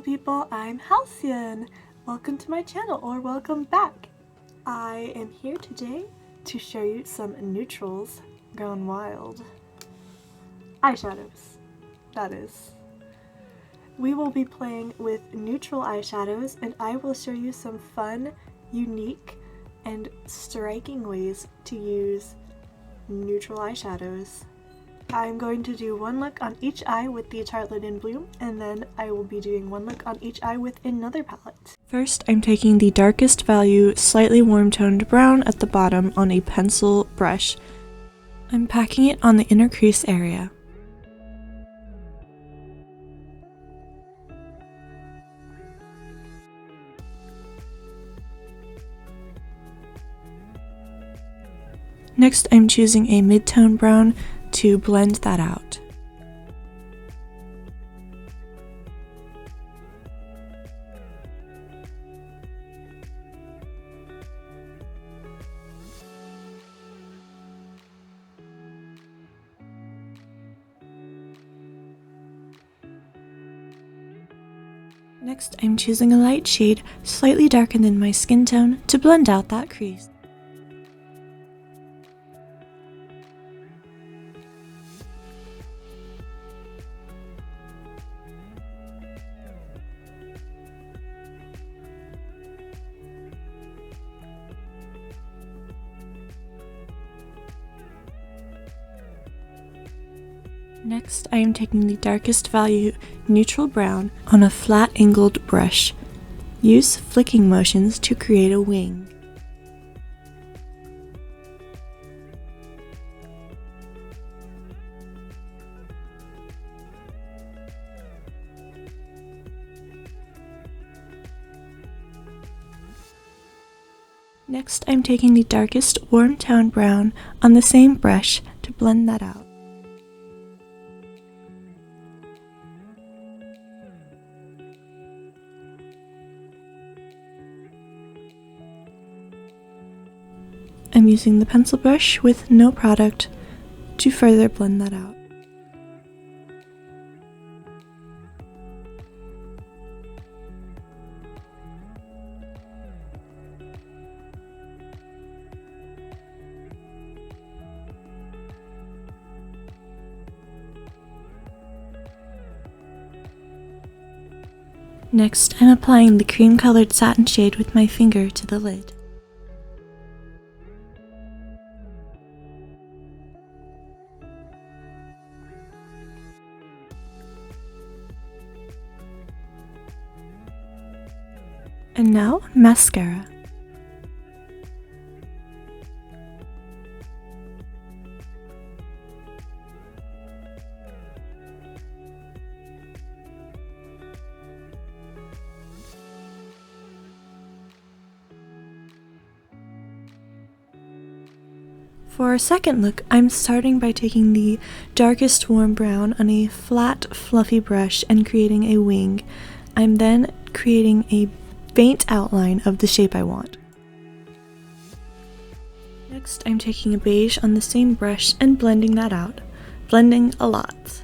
people, I'm Halcyon. Welcome to my channel, or welcome back. I am here today to show you some neutrals gone wild. Eyeshadows, that is. We will be playing with neutral eyeshadows, and I will show you some fun, unique, and striking ways to use neutral eyeshadows. I'm going to do one look on each eye with the Tartlette in Bloom, and then I will be doing one look on each eye with another palette. First, I'm taking the darkest value, slightly warm-toned brown at the bottom on a pencil brush. I'm packing it on the inner crease area. Next, I'm choosing a mid-tone brown to blend that out. Next, I'm choosing a light shade, slightly darker than my skin tone, to blend out that crease. Next, I am taking the darkest value neutral brown on a flat angled brush. Use flicking motions to create a wing. Next, I'm taking the darkest warm tone brown on the same brush to blend that out. I'm using the pencil brush with no product to further blend that out. Next, I'm applying the cream-colored satin shade with my finger to the lid. And now, mascara. For our second look, I'm starting by taking the darkest warm brown on a flat, fluffy brush and creating a wing. I'm then creating a faint outline of the shape I want. Next, I'm taking a beige on the same brush and blending that out, blending a lot.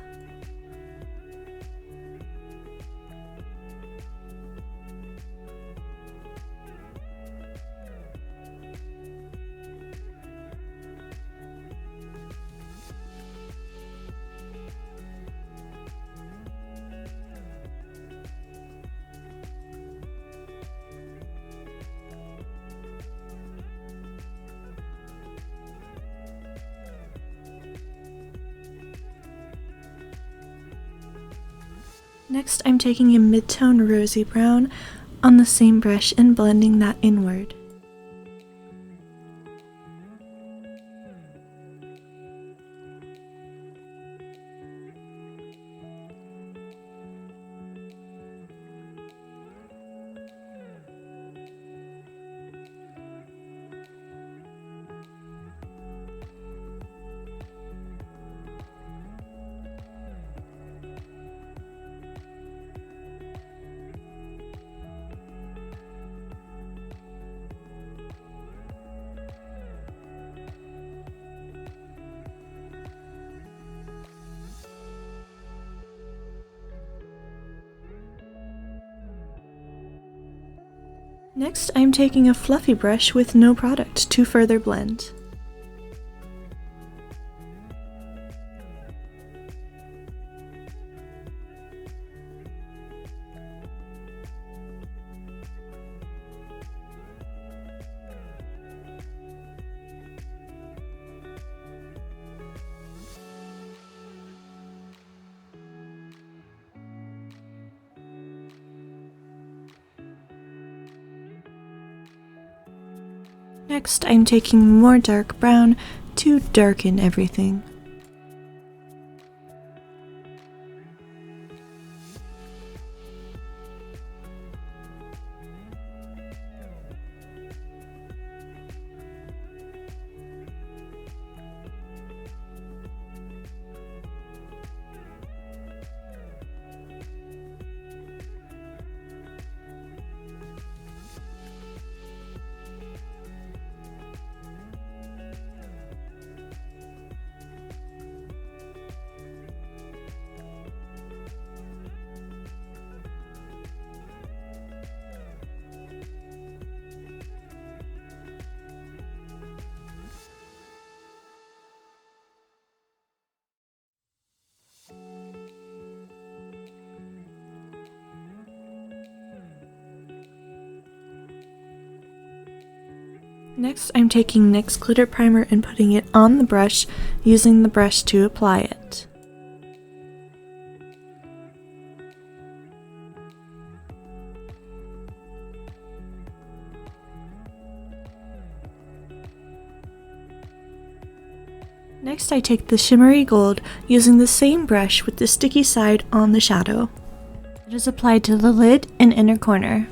Next, I'm taking a mid-tone rosy brown on the same brush and blending that inward. Next, I'm taking a fluffy brush with no product to further blend. Next, I'm taking more dark brown to darken everything. Next, I'm taking NYX Glitter Primer and putting it on the brush, using the brush to apply it. Next, I take the shimmery gold, using the same brush with the sticky side on the shadow. It is applied to the lid and inner corner.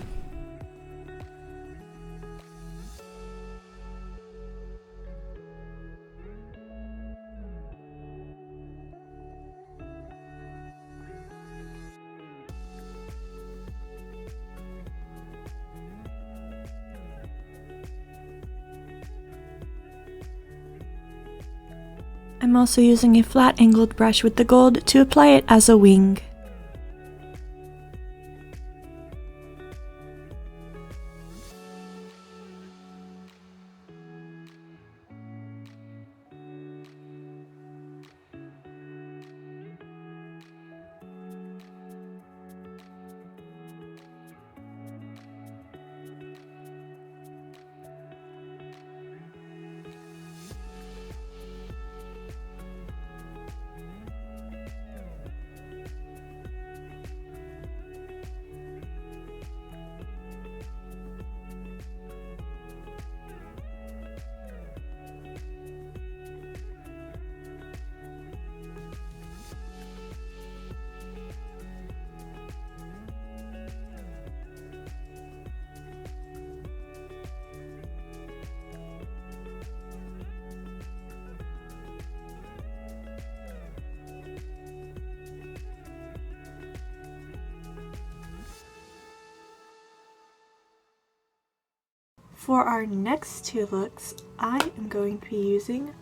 I'm also using a flat angled brush with the gold to apply it as a wing. For our next two looks, I am going to be using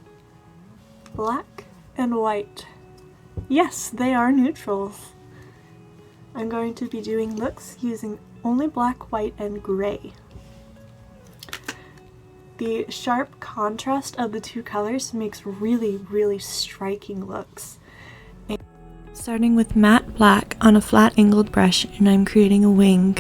black and white. Yes, they are neutrals. I'm going to be doing looks using only black, white, and gray. The sharp contrast of the two colors makes really striking looks. And starting with matte black on a flat angled brush, and I'm creating a wing.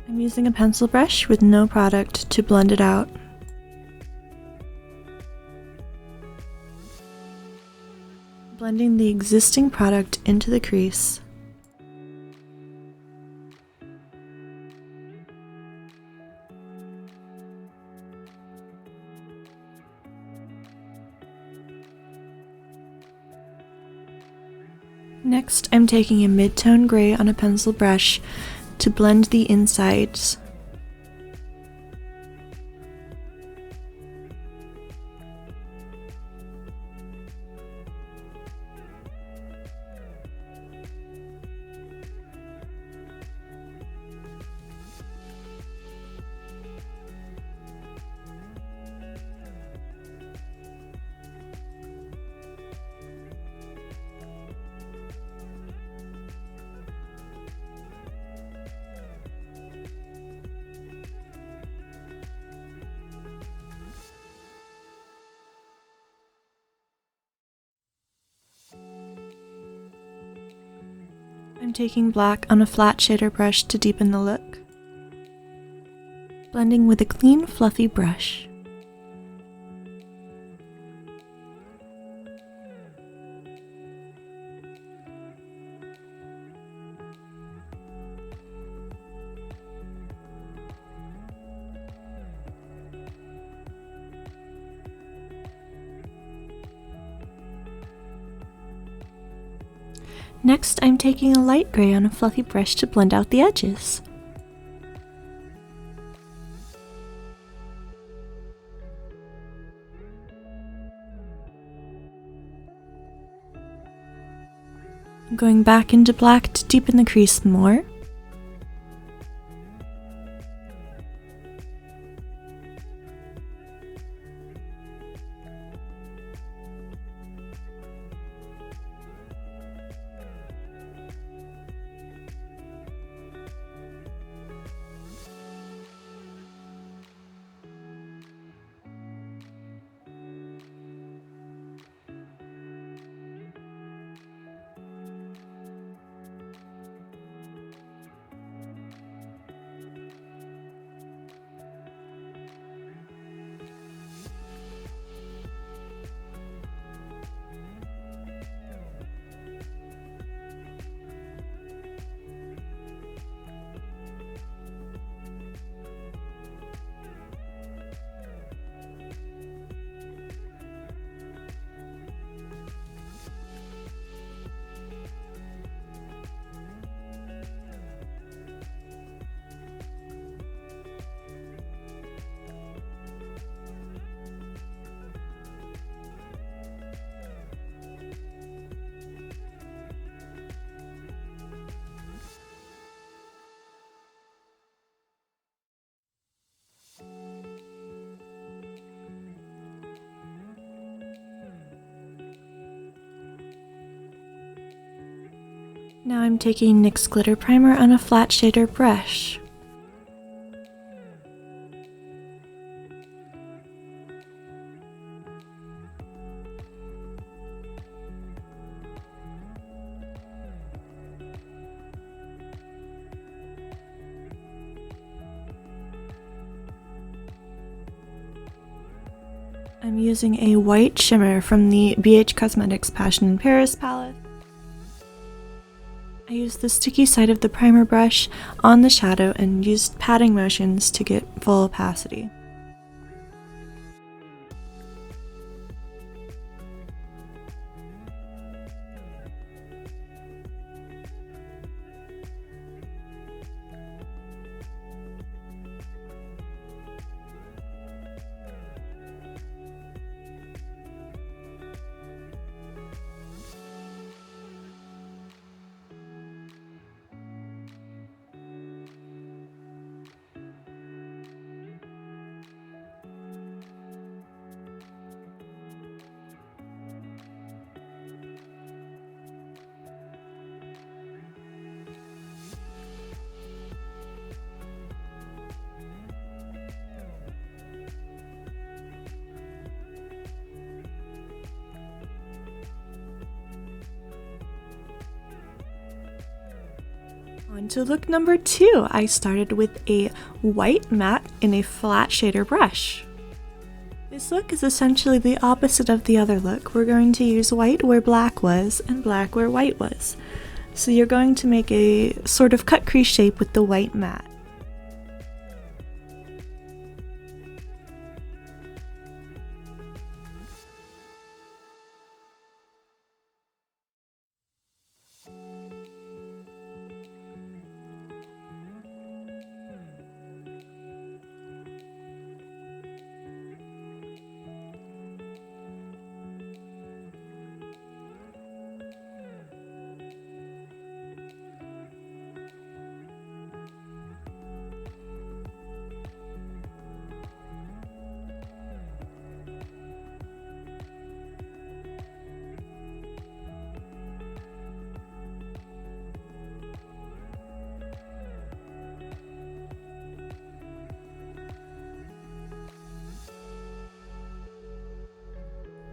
I'm using a pencil brush with no product to blend it out. Blending the existing product into the crease. Next, I'm taking a mid-tone gray on a pencil brush to blend the insides. I'm taking black on a flat shader brush to deepen the look, blending with a clean, fluffy brush. Next, I'm taking a light gray on a fluffy brush to blend out the edges. I'm going back into black to deepen the crease more. Now I'm taking NYX Glitter Primer on a flat shader brush. I'm using a white shimmer from the BH Cosmetics Passion in Paris palette. I used the sticky side of the primer brush on the shadow and used patting motions to get full opacity. On to look number 2. I started with a white matte in a flat shader brush. This look is essentially the opposite of the other look. We're going to use white where black was and black where white was. So you're going to make a sort of cut crease shape with the white matte.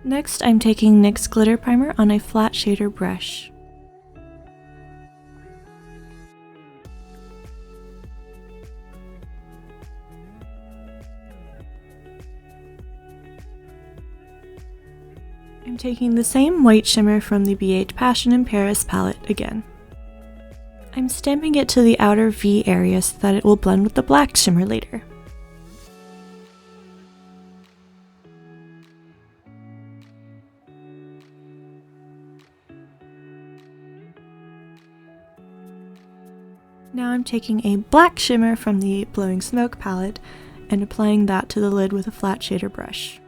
Next, I'm taking NYX Glitter Primer on a flat shader brush. I'm taking the same white shimmer from the BH Passion in Paris palette again. I'm stamping it to the outer V area so that it will blend with the black shimmer later. Now I'm taking a black shimmer from the Blowing Smoke palette and applying that to the lid with a flat shader brush.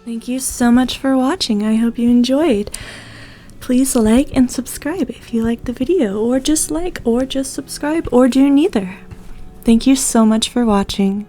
Thank you so much for watching. I hope you enjoyed. Please like and subscribe if you liked the video, or just like, or just subscribe, or do neither. Thank you so much for watching.